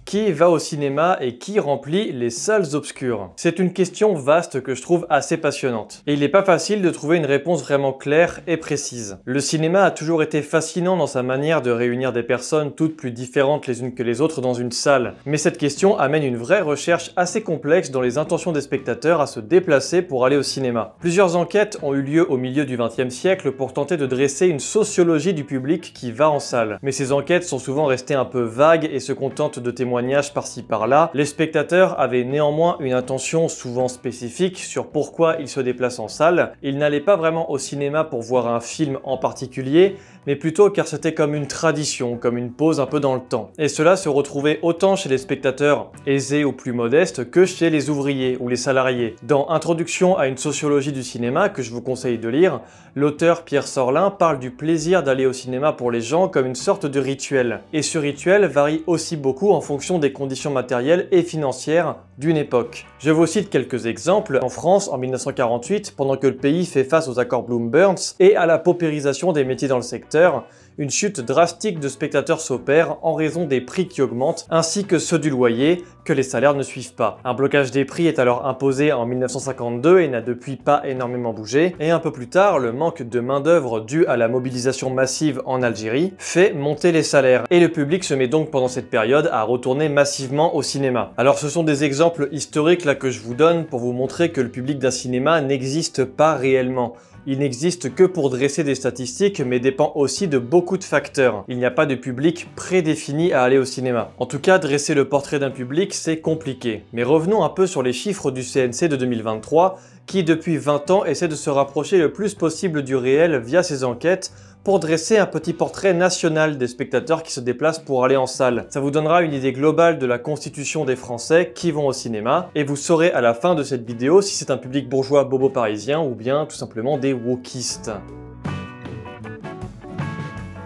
Qui va au cinéma et qui remplit les salles obscures? C'est une question vaste que je trouve assez passionnante. Et il n'est pas facile de trouver une réponse vraiment claire et précise. Le cinéma a toujours été fascinant dans sa manière de réunir des personnes toutes plus différentes les unes que les autres dans une salle. Mais cette question amène une vraie recherche assez complexe dans les intentions des spectateurs à se déplacer pour aller au cinéma. Plusieurs enquêtes ont eu lieu au milieu du XXe siècle pour tenter de dresser une sociologie du public qui va en salle. Mais ces enquêtes sont souvent restées un peu vagues et se contentent de témoignages par-ci par-là. Les spectateurs avaient néanmoins une intention souvent spécifique sur pourquoi ils se déplacent en salle. Ils n'allaient pas vraiment au cinéma pour voir un film en particulier, mais plutôt car c'était comme une tradition, comme une pause un peu dans le temps. Et cela se retrouvait autant chez les spectateurs aisés ou plus modestes que chez les ouvriers ou les salariés. Dans Introduction à une sociologie du cinéma, que je vous conseille de lire, l'auteur Pierre Sorlin parle du plaisir d'aller au cinéma pour les gens comme une sorte de rituel. Et ce rituel varie aussi beaucoup en fonction des conditions matérielles et financières d'une époque. Je vous cite quelques exemples. En France, en 1948, pendant que le pays fait face aux accords Bloom-Burns et à la paupérisation des métiers dans le secteur, une chute drastique de spectateurs s'opère en raison des prix qui augmentent ainsi que ceux du loyer, que les salaires ne suivent pas. Un blocage des prix est alors imposé en 1952 et n'a depuis pas énormément bougé. Et un peu plus tard, le manque de main-d'œuvre dû à la mobilisation massive en Algérie fait monter les salaires. Et le public se met donc pendant cette période à retourner massivement au cinéma. Alors ce sont des exemples historiques là que je vous donne pour vous montrer que le public d'un cinéma n'existe pas réellement. Il n'existe que pour dresser des statistiques, mais dépend aussi de beaucoup de facteurs. Il n'y a pas de public prédéfini à aller au cinéma. En tout cas, dresser le portrait d'un public, c'est compliqué. Mais revenons un peu sur les chiffres du CNC de 2023, qui depuis 20 ans essaie de se rapprocher le plus possible du réel via ses enquêtes, pour dresser un petit portrait national des spectateurs qui se déplacent pour aller en salle. Ça vous donnera une idée globale de la constitution des Français qui vont au cinéma, et vous saurez à la fin de cette vidéo si c'est un public bourgeois bobo parisien ou bien tout simplement des wokistes.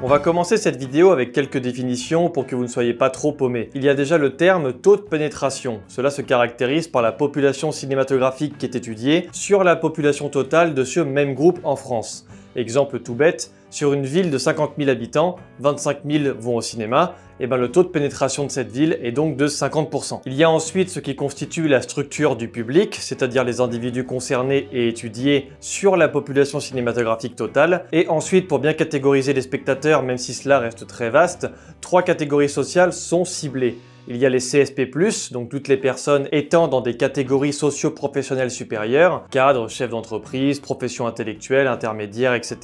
On va commencer cette vidéo avec quelques définitions pour que vous ne soyez pas trop paumés. Il y a déjà le terme taux de pénétration. Cela se caractérise par la population cinématographique qui est étudiée sur la population totale de ce même groupe en France. Exemple tout bête, sur une ville de 50 000 habitants, 25 000 vont au cinéma, et le taux de pénétration de cette ville est donc de 50%. Il y a ensuite ce qui constitue la structure du public, c'est-à-dire les individus concernés et étudiés sur la population cinématographique totale. Et ensuite, pour bien catégoriser les spectateurs, même si cela reste très vaste, 3 catégories sociales sont ciblées. Il y a les CSP+, donc toutes les personnes étant dans des catégories socio-professionnelles supérieures, cadres, chefs d'entreprise, professions intellectuelles, intermédiaires, etc.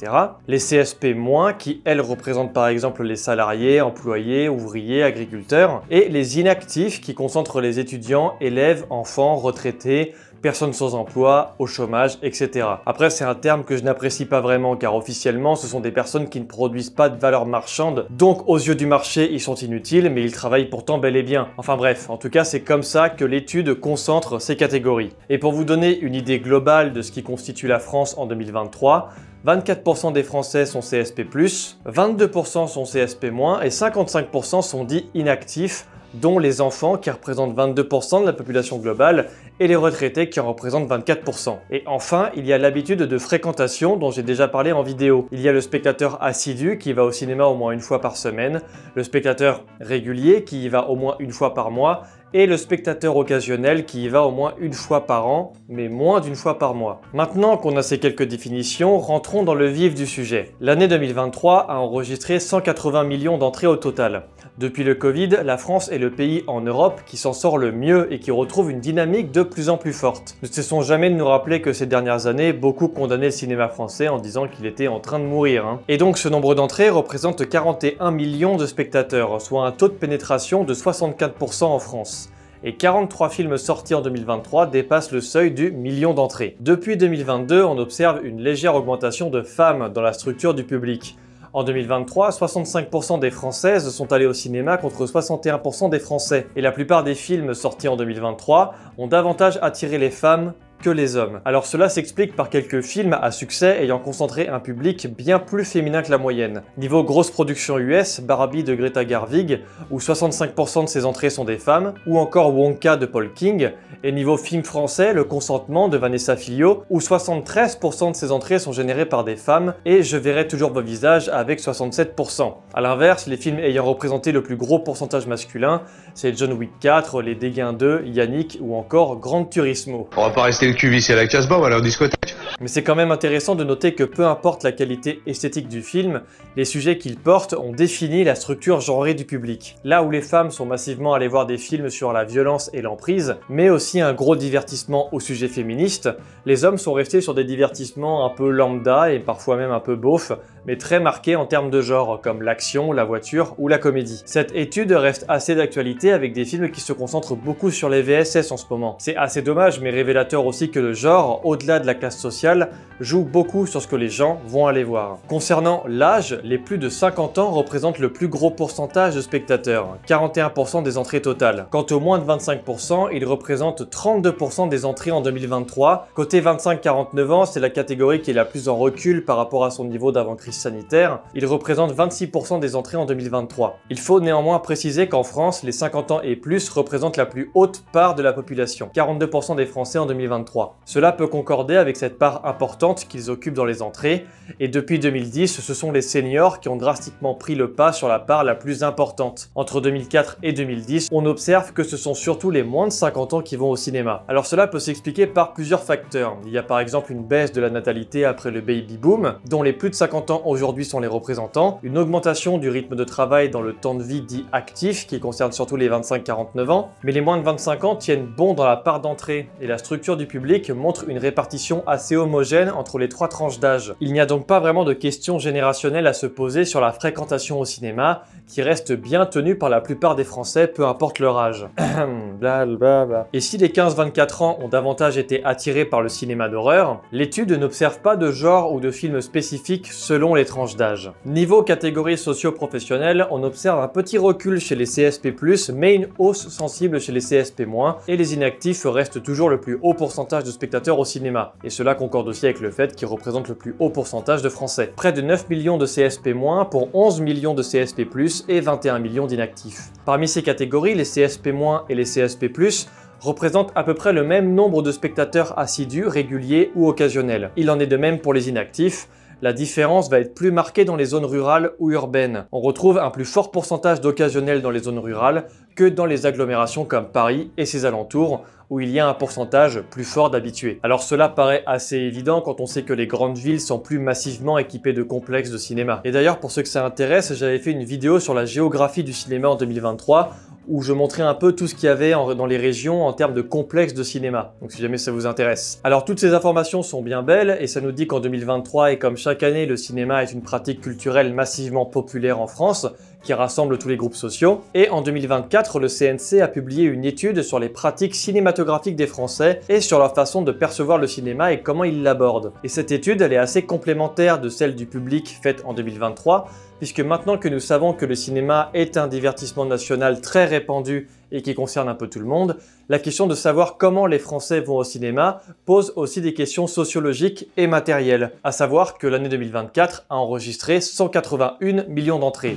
Les CSP-, qui elles représentent par exemple les salariés, employés, ouvriers, agriculteurs. Et les inactifs qui concentrent les étudiants, élèves, enfants, retraités, personnes sans emploi, au chômage, etc. Après, c'est un terme que je n'apprécie pas vraiment car officiellement, ce sont des personnes qui ne produisent pas de valeur marchande, donc aux yeux du marché, ils sont inutiles, mais ils travaillent pourtant bel et bien. Enfin bref, en tout cas, c'est comme ça que l'étude concentre ces catégories. Et pour vous donner une idée globale de ce qui constitue la France en 2023, 24% des Français sont CSP+, 22% sont CSP-, et 55% sont dits inactifs, dont les enfants qui représentent 22% de la population globale et les retraités qui en représentent 24%. Et enfin, il y a l'habitude de fréquentation dont j'ai déjà parlé en vidéo. Il y a le spectateur assidu qui va au cinéma au moins une fois par semaine, le spectateur régulier qui y va au moins une fois par mois, et le spectateur occasionnel qui y va au moins une fois par an, mais moins d'une fois par mois. Maintenant qu'on a ces quelques définitions, rentrons dans le vif du sujet. L'année 2023 a enregistré 180 millions d'entrées au total. Depuis le Covid, la France est le pays en Europe qui s'en sort le mieux et qui retrouve une dynamique de plus en plus forte. Ne cessons jamais de nous rappeler que ces dernières années, beaucoup condamnaient le cinéma français en disant qu'il était en train de mourir. Et donc ce nombre d'entrées représente 41 millions de spectateurs, soit un taux de pénétration de 64% en France. Et 43 films sortis en 2023 dépassent le seuil du million d'entrées. Depuis 2022, on observe une légère augmentation de femmes dans la structure du public. En 2023, 65% des Françaises sont allées au cinéma contre 61% des Français. Et la plupart des films sortis en 2023 ont davantage attiré les femmes que les hommes. Alors cela s'explique par quelques films à succès ayant concentré un public bien plus féminin que la moyenne. Niveau grosse production US, Barbie de Greta Gerwig, où 65% de ses entrées sont des femmes, ou encore Wonka de Paul King, et niveau film français, Le Consentement de Vanessa Filliot, où 73% de ses entrées sont générées par des femmes, et Je verrai toujours vos visages avec 67%. A l'inverse, les films ayant représenté le plus gros pourcentage masculin, c'est John Wick 4, Les Dégains 2, Yannick ou encore Gran Turismo. On va pas rester le cul vissé à la Casbah, on va aller en discothèque. Mais c'est quand même intéressant de noter que peu importe la qualité esthétique du film, les sujets qu'il porte ont défini la structure genrée du public. Là où les femmes sont massivement allées voir des films sur la violence et l'emprise, mais aussi un gros divertissement au sujet féministe, les hommes sont restés sur des divertissements un peu lambda et parfois même un peu beauf, mais très marqués en termes de genre, comme l'action, la voiture ou la comédie. Cette étude reste assez d'actualité avec des films qui se concentrent beaucoup sur les VSS en ce moment. C'est assez dommage, mais révélateur aussi que le genre, au-delà de la classe sociale, joue beaucoup sur ce que les gens vont aller voir. Concernant l'âge, les plus de 50 ans représentent le plus gros pourcentage de spectateurs, 41% des entrées totales. Quant aux moins de 25%, ils représentent 32% des entrées en 2023. Côté 25-49 ans, c'est la catégorie qui est la plus en recul par rapport à son niveau d'avant-crise sanitaire. Ils représentent 26% des entrées en 2023. Il faut néanmoins préciser qu'en France, les 50 ans et plus représentent la plus haute part de la population, 42% des Français en 2023. Cela peut concorder avec cette part importante qu'ils occupent dans les entrées, et depuis 2010, ce sont les seniors qui ont drastiquement pris le pas sur la part la plus importante. Entre 2004 et 2010, on observe que ce sont surtout les moins de 50 ans qui vont au cinéma. Alors cela peut s'expliquer par plusieurs facteurs. Il y a par exemple une baisse de la natalité après le baby boom, dont les plus de 50 ans aujourd'hui sont les représentants, une augmentation du rythme de travail dans le temps de vie dit actif, qui concerne surtout les 25-49 ans, mais les moins de 25 ans tiennent bon dans la part d'entrée, et la structure du public montre une répartition assez homogène entre les trois tranches d'âge. Il n'y a donc pas vraiment de question générationnelle à se poser sur la fréquentation au cinéma, qui reste bien tenue par la plupart des Français, peu importe leur âge. Blablabla. Et si les 15-24 ans ont davantage été attirés par le cinéma d'horreur, l'étude n'observe pas de genre ou de film spécifique selon les tranches d'âge. Niveau catégorie socio-professionnelle, on observe un petit recul chez les CSP+, mais une hausse sensible chez les CSP-, et les inactifs restent toujours le plus haut pourcentage de spectateurs au cinéma. Et cela concorde aussi avec le fait qu'ils représentent le plus haut pourcentage de Français. Près de 9 millions de CSP- pour 11 millions de CSP+, et 21 millions d'inactifs. Parmi ces catégories, les CSP- et les CSP+, représentent à peu près le même nombre de spectateurs assidus, réguliers ou occasionnels. Il en est de même pour les inactifs. La différence va être plus marquée dans les zones rurales ou urbaines. On retrouve un plus fort pourcentage d'occasionnels dans les zones rurales que dans les agglomérations comme Paris et ses alentours, où il y a un pourcentage plus fort d'habitués. Alors cela paraît assez évident quand on sait que les grandes villes sont plus massivement équipées de complexes de cinéma. Et d'ailleurs, pour ceux que ça intéresse, j'avais fait une vidéo sur la géographie du cinéma en 2023, où je montrais un peu tout ce qu'il y avait dans les régions en termes de complexes de cinéma, donc si jamais ça vous intéresse. Alors toutes ces informations sont bien belles, et ça nous dit qu'en 2023, et comme chaque année, le cinéma est une pratique culturelle massivement populaire en France, qui rassemble tous les groupes sociaux. Et en 2024, le CNC a publié une étude sur les pratiques cinématographiques des Français et sur leur façon de percevoir le cinéma et comment ils l'abordent. Et cette étude, elle est assez complémentaire de celle du public faite en 2023, puisque maintenant que nous savons que le cinéma est un divertissement national très répandu et qui concerne un peu tout le monde, la question de savoir comment les Français vont au cinéma pose aussi des questions sociologiques et matérielles, à savoir que l'année 2024 a enregistré 181 millions d'entrées.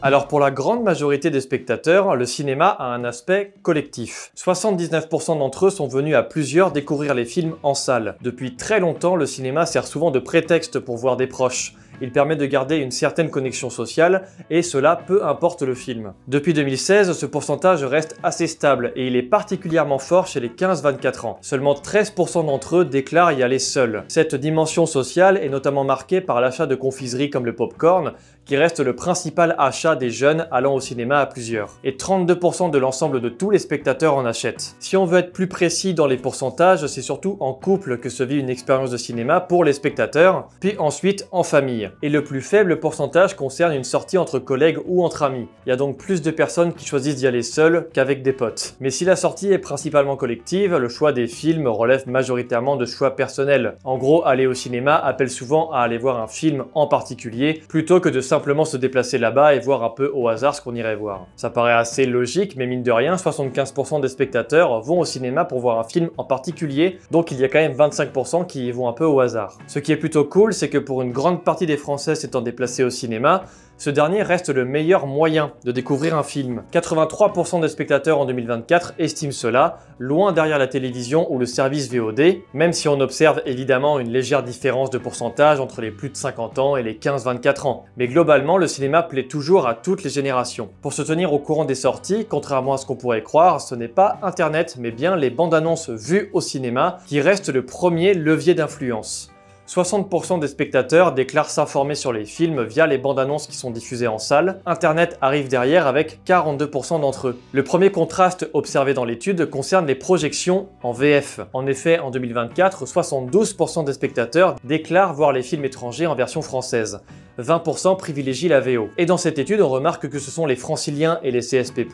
Alors pour la grande majorité des spectateurs, le cinéma a un aspect collectif. 79% d'entre eux sont venus à plusieurs découvrir les films en salle. Depuis très longtemps, le cinéma sert souvent de prétexte pour voir des proches. Il permet de garder une certaine connexion sociale, et cela peu importe le film. Depuis 2016, ce pourcentage reste assez stable, et il est particulièrement fort chez les 15-24 ans. Seulement 13% d'entre eux déclarent y aller seuls. Cette dimension sociale est notamment marquée par l'achat de confiseries comme le popcorn, qui reste le principal achat des jeunes allant au cinéma à plusieurs. Et 32% de l'ensemble de tous les spectateurs en achètent. Si on veut être plus précis dans les pourcentages, c'est surtout en couple que se vit une expérience de cinéma pour les spectateurs, puis ensuite en famille. famille. Et le plus faible pourcentage concerne une sortie entre collègues ou entre amis. Il y a donc plus de personnes qui choisissent d'y aller seules qu'avec des potes. Mais si la sortie est principalement collective, le choix des films relève majoritairement de choix personnels. En gros, aller au cinéma appelle souvent à aller voir un film en particulier, plutôt que de simplement se déplacer là-bas et voir un peu au hasard ce qu'on irait voir. Ça paraît assez logique, mais mine de rien, 75% des spectateurs vont au cinéma pour voir un film en particulier, donc il y a quand même 25% qui y vont un peu au hasard. Ce qui est plutôt cool, c'est que pour une grande partie des Français s'étant déplacés au cinéma, ce dernier reste le meilleur moyen de découvrir un film. 83% des spectateurs en 2024 estiment cela, loin derrière la télévision ou le service VOD, même si on observe évidemment une légère différence de pourcentage entre les plus de 50 ans et les 15-24 ans. Mais globalement, le cinéma plaît toujours à toutes les générations. Pour se tenir au courant des sorties, contrairement à ce qu'on pourrait croire, ce n'est pas Internet, mais bien les bandes annonces vues au cinéma qui restent le premier levier d'influence. 60% des spectateurs déclarent s'informer sur les films via les bandes annonces qui sont diffusées en salle. Internet arrive derrière avec 42% d'entre eux. Le premier contraste observé dans l'étude concerne les projections en VF. En effet, en 2024, 72% des spectateurs déclarent voir les films étrangers en version française. 20% privilégient la VO. Et dans cette étude, on remarque que ce sont les franciliens et les CSP+,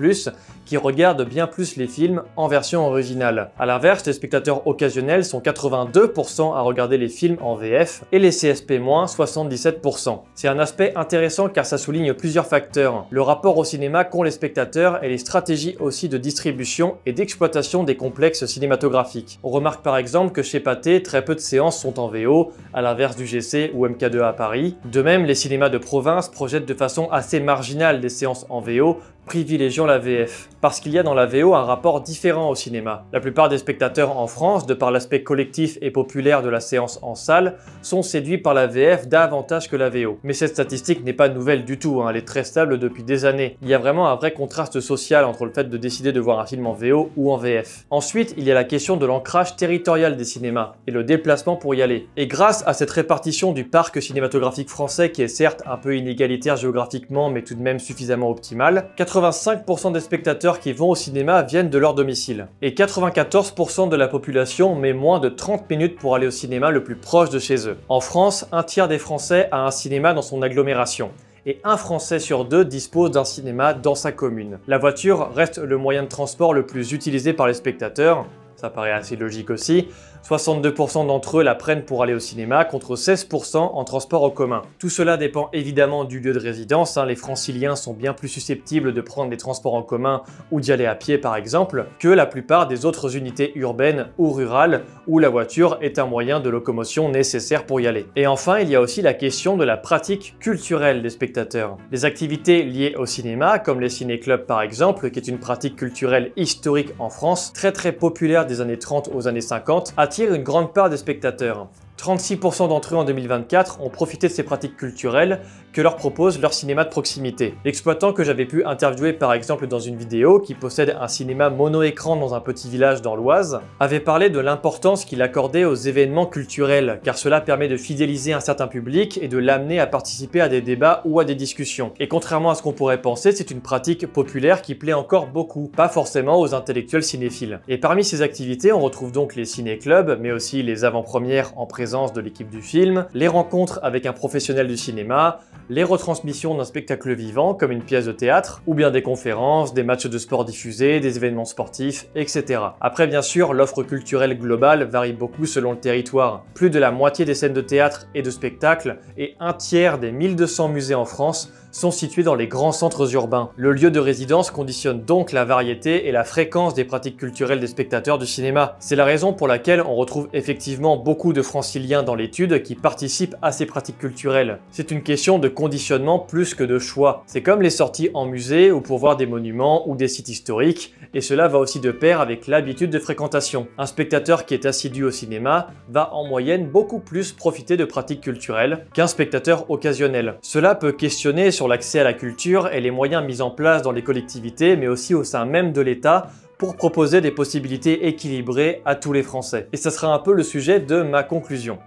qui regardent bien plus les films en version originale. A l'inverse, les spectateurs occasionnels sont 82% à regarder les films en VF et les CSP-, 77%. C'est un aspect intéressant car ça souligne plusieurs facteurs. Le rapport au cinéma qu'ont les spectateurs et les stratégies aussi de distribution et d'exploitation des complexes cinématographiques. On remarque par exemple que chez Pathé, très peu de séances sont en VO, à l'inverse du GC ou MK2 à Paris. De même, les cinémas de province projettent de façon assez marginale des séances en VO, privilégiant la VF. Parce qu'il y a dans la VO un rapport différent au cinéma. La plupart des spectateurs en France, de par l'aspect collectif et populaire de la séance en salle, sont séduits par la VF davantage que la VO. Mais cette statistique n'est pas nouvelle du tout, elle est très stable depuis des années. Il y a vraiment un vrai contraste social entre le fait de décider de voir un film en VO ou en VF. Ensuite, il y a la question de l'ancrage territorial des cinémas et le déplacement pour y aller. Et grâce à cette répartition du parc cinématographique français qui est certes un peu inégalitaire géographiquement mais tout de même suffisamment optimale, 85% des spectateurs qui vont au cinéma viennent de leur domicile. Et 94% de la population met moins de 30 minutes pour aller au cinéma le plus proche de chez eux. En France, un tiers des Français a un cinéma dans son agglomération. Et un Français sur deux dispose d'un cinéma dans sa commune. La voiture reste le moyen de transport le plus utilisé par les spectateurs. Ça paraît assez logique aussi. 62% d'entre eux la prennent pour aller au cinéma, contre 16% en transport en commun. Tout cela dépend évidemment du lieu de résidence, les franciliens sont bien plus susceptibles de prendre des transports en commun ou d'y aller à pied par exemple, que la plupart des autres unités urbaines ou rurales où la voiture est un moyen de locomotion nécessaire pour y aller. Et enfin, il y a aussi la question de la pratique culturelle des spectateurs. Les activités liées au cinéma, comme les ciné-clubs par exemple, qui est une pratique culturelle historique en France, très populaire des années 30 aux années 50, attire une grande part des spectateurs. 36% d'entre eux en 2024 ont profité de ces pratiques culturelles que leur propose leur cinéma de proximité. L'exploitant que j'avais pu interviewer par exemple dans une vidéo, qui possède un cinéma mono-écran dans un petit village dans l'Oise, avait parlé de l'importance qu'il accordait aux événements culturels, car cela permet de fidéliser un certain public et de l'amener à participer à des débats ou à des discussions. Et contrairement à ce qu'on pourrait penser, c'est une pratique populaire qui plaît encore beaucoup, pas forcément aux intellectuels cinéphiles. Et parmi ces activités, on retrouve donc les ciné-clubs, mais aussi les avant-premières en présence de l'équipe du film, les rencontres avec un professionnel du cinéma, les retransmissions d'un spectacle vivant comme une pièce de théâtre, ou bien des conférences, des matchs de sport diffusés, des événements sportifs, etc. Après bien sûr, l'offre culturelle globale varie beaucoup selon le territoire. Plus de la moitié des scènes de théâtre et de spectacles et un tiers des 1200 musées en France sont situés dans les grands centres urbains. Le lieu de résidence conditionne donc la variété et la fréquence des pratiques culturelles des spectateurs du cinéma. C'est la raison pour laquelle on retrouve effectivement beaucoup de franciliens dans l'étude qui participent à ces pratiques culturelles. C'est une question de conditionnement plus que de choix. C'est comme les sorties en musée ou pour voir des monuments ou des sites historiques, et cela va aussi de pair avec l'habitude de fréquentation. Un spectateur qui est assidu au cinéma va en moyenne beaucoup plus profiter de pratiques culturelles qu'un spectateur occasionnel. Cela peut questionner sur l'accès à la culture et les moyens mis en place dans les collectivités, mais aussi au sein même de l'État, pour proposer des possibilités équilibrées à tous les Français. Et ça sera un peu le sujet de ma conclusion.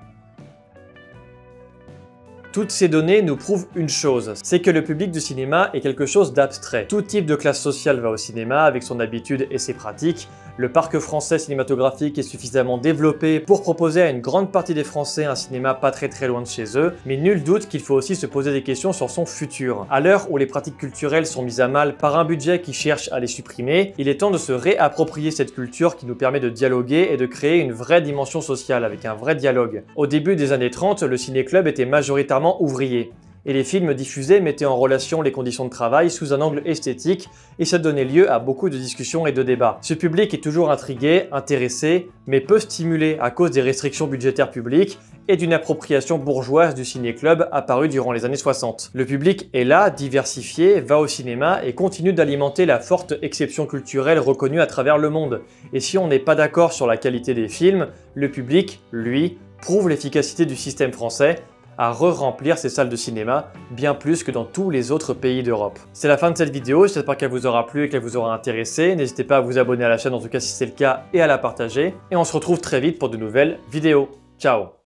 Toutes ces données nous prouvent une chose, c'est que le public du cinéma est quelque chose d'abstrait. Tout type de classe sociale va au cinéma avec son habitude et ses pratiques. Le parc français cinématographique est suffisamment développé pour proposer à une grande partie des Français un cinéma pas très loin de chez eux, mais nul doute qu'il faut aussi se poser des questions sur son futur. À l'heure où les pratiques culturelles sont mises à mal par un budget qui cherche à les supprimer, il est temps de se réapproprier cette culture qui nous permet de dialoguer et de créer une vraie dimension sociale avec un vrai dialogue. Au début des années 30, le ciné-club était majoritairement ouvrier. Et les films diffusés mettaient en relation les conditions de travail sous un angle esthétique et ça donnait lieu à beaucoup de discussions et de débats. Ce public est toujours intrigué, intéressé, mais peu stimulé à cause des restrictions budgétaires publiques et d'une appropriation bourgeoise du ciné-club apparue durant les années 60. Le public est là, diversifié, va au cinéma et continue d'alimenter la forte exception culturelle reconnue à travers le monde. Et si on n'est pas d'accord sur la qualité des films, le public, lui, prouve l'efficacité du système français à re-remplir ces salles de cinéma, bien plus que dans tous les autres pays d'Europe. C'est la fin de cette vidéo, j'espère qu'elle vous aura plu et qu'elle vous aura intéressé. N'hésitez pas à vous abonner à la chaîne en tout cas si c'est le cas et à la partager. Et on se retrouve très vite pour de nouvelles vidéos. Ciao!